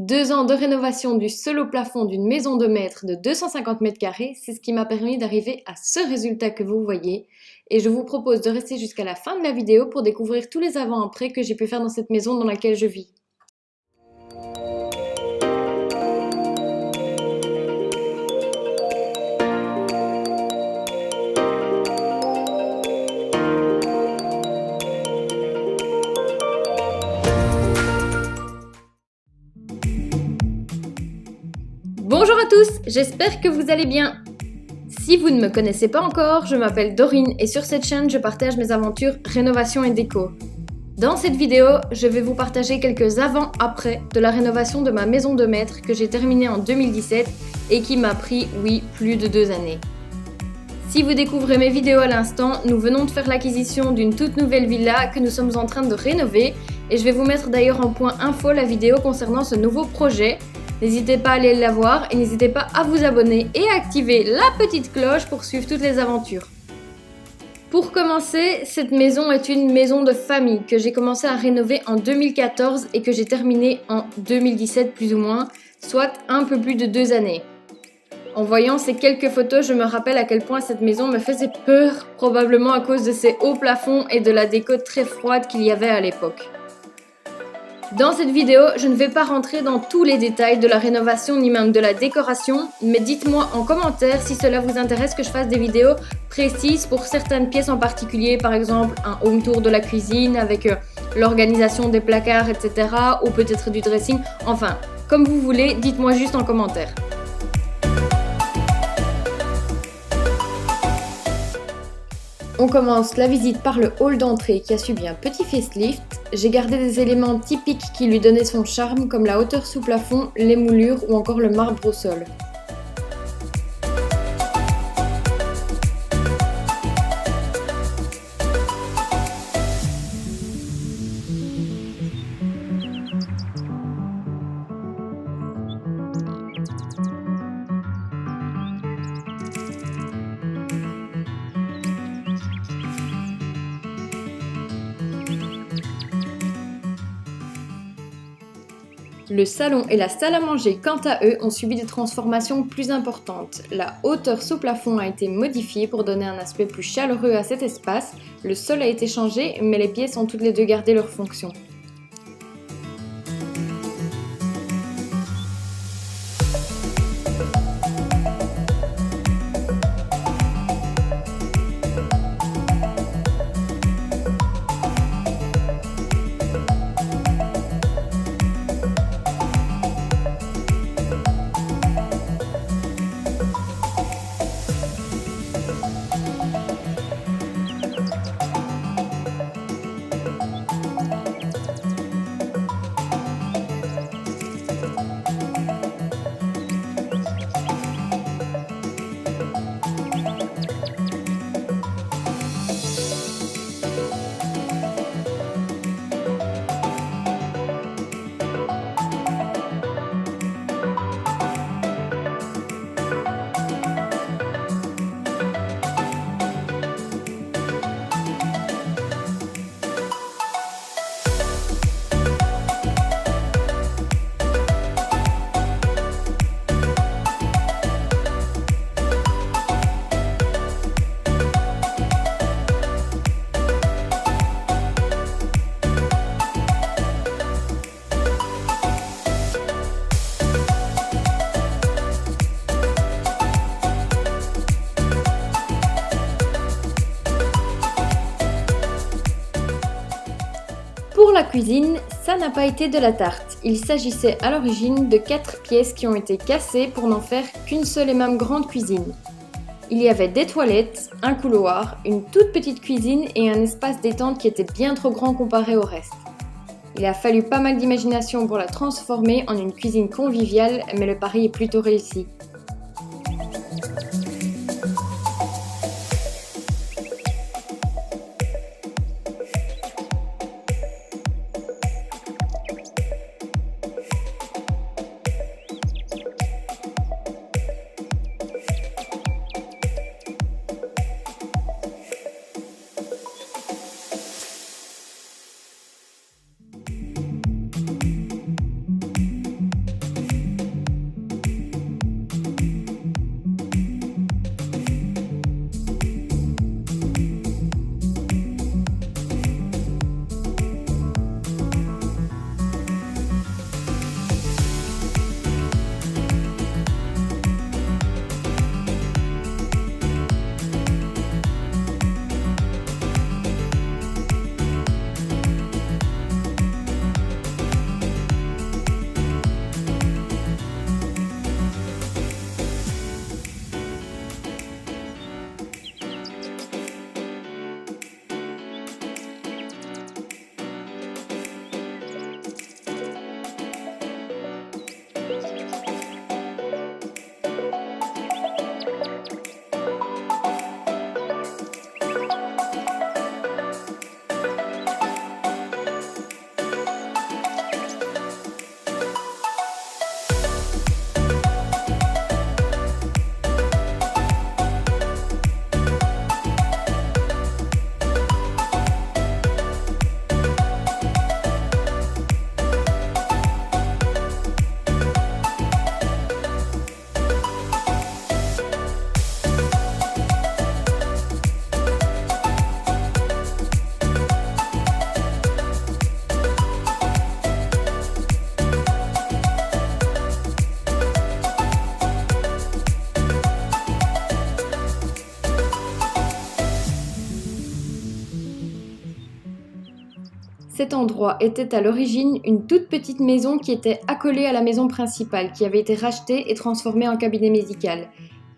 2 ans de rénovation du sol au plafond d'une maison de maître de 250 mètres carrés, c'est ce qui m'a permis d'arriver à ce résultat que vous voyez. Et je vous propose de rester jusqu'à la fin de la vidéo pour découvrir tous les avant-après que j'ai pu faire dans cette maison dans laquelle je vis. Bonjour à tous, j'espère que vous allez bien. Si vous ne me connaissez pas encore, je m'appelle Dorine et sur cette chaîne, je partage mes aventures rénovation et déco. Dans cette vidéo, je vais vous partager quelques avant-après de la rénovation de ma maison de maître que j'ai terminée en 2017 et qui m'a pris, oui, plus de 2 années. Si vous découvrez mes vidéos à l'instant, nous venons de faire l'acquisition d'une toute nouvelle villa que nous sommes en train de rénover et je vais vous mettre d'ailleurs en point info la vidéo concernant ce nouveau projet. N'hésitez pas à aller la voir et n'hésitez pas à vous abonner et à activer la petite cloche pour suivre toutes les aventures. Pour commencer, cette maison est une maison de famille que j'ai commencé à rénover en 2014 et que j'ai terminée en 2017 plus ou moins, soit un peu plus de 2 années. En voyant ces quelques photos, je me rappelle à quel point cette maison me faisait peur, probablement à cause de ses hauts plafonds et de la déco très froide qu'il y avait à l'époque. Dans cette vidéo, je ne vais pas rentrer dans tous les détails de la rénovation ni même de la décoration, mais dites-moi en commentaire si cela vous intéresse que je fasse des vidéos précises pour certaines pièces en particulier, par exemple un home tour de la cuisine avec l'organisation des placards, etc. ou peut-être du dressing, enfin, comme vous voulez, dites-moi juste en commentaire. On commence la visite par le hall d'entrée qui a subi un petit facelift. J'ai gardé des éléments typiques qui lui donnaient son charme comme la hauteur sous plafond, les moulures ou encore le marbre au sol. Le salon et la salle à manger, quant à eux, ont subi des transformations plus importantes. La hauteur sous plafond a été modifiée pour donner un aspect plus chaleureux à cet espace. Le sol a été changé, mais les pièces ont toutes les deux gardé leur fonction. Pour la cuisine, ça n'a pas été de la tarte. Il s'agissait à l'origine de 4 pièces qui ont été cassées pour n'en faire qu'une seule et même grande cuisine. Il y avait des toilettes, un couloir, une toute petite cuisine et un espace détente qui était bien trop grand comparé au reste. Il a fallu pas mal d'imagination pour la transformer en une cuisine conviviale, mais le pari est plutôt réussi. Cet endroit était à l'origine une toute petite maison qui était accolée à la maison principale, qui avait été rachetée et transformée en cabinet médical.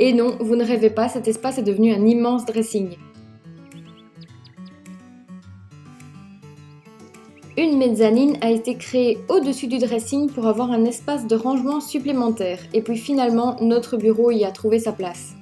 Et non, vous ne rêvez pas, cet espace est devenu un immense dressing. Une mezzanine a été créée au-dessus du dressing pour avoir un espace de rangement supplémentaire, et puis finalement, notre bureau y a trouvé sa place.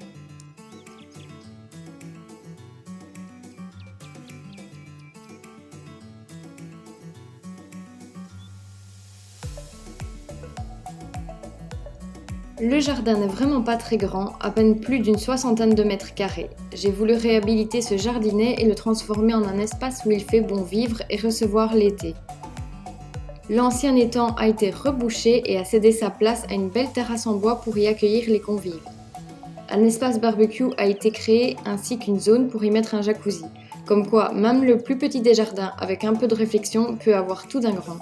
Le jardin n'est vraiment pas très grand, à peine plus d'une soixantaine de mètres carrés. J'ai voulu réhabiliter ce jardinet et le transformer en un espace où il fait bon vivre et recevoir l'été. L'ancien étang a été rebouché et a cédé sa place à une belle terrasse en bois pour y accueillir les convives. Un espace barbecue a été créé ainsi qu'une zone pour y mettre un jacuzzi. Comme quoi, même le plus petit des jardins, avec un peu de réflexion, peut avoir tout d'un grand.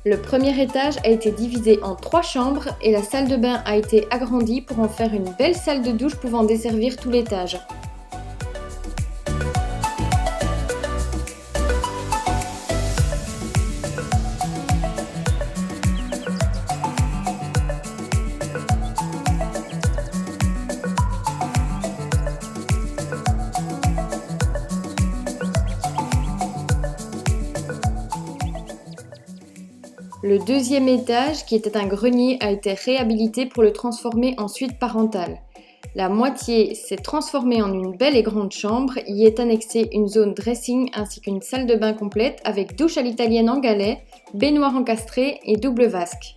Le premier étage a été divisé en 3 chambres et la salle de bain a été agrandie pour en faire une belle salle de douche pouvant desservir tout l'étage. Le deuxième étage, qui était un grenier, a été réhabilité pour le transformer en suite parentale. La moitié s'est transformée en une belle et grande chambre, y est annexée une zone dressing ainsi qu'une salle de bain complète avec douche à l'italienne en galets, baignoire encastrée et double vasque.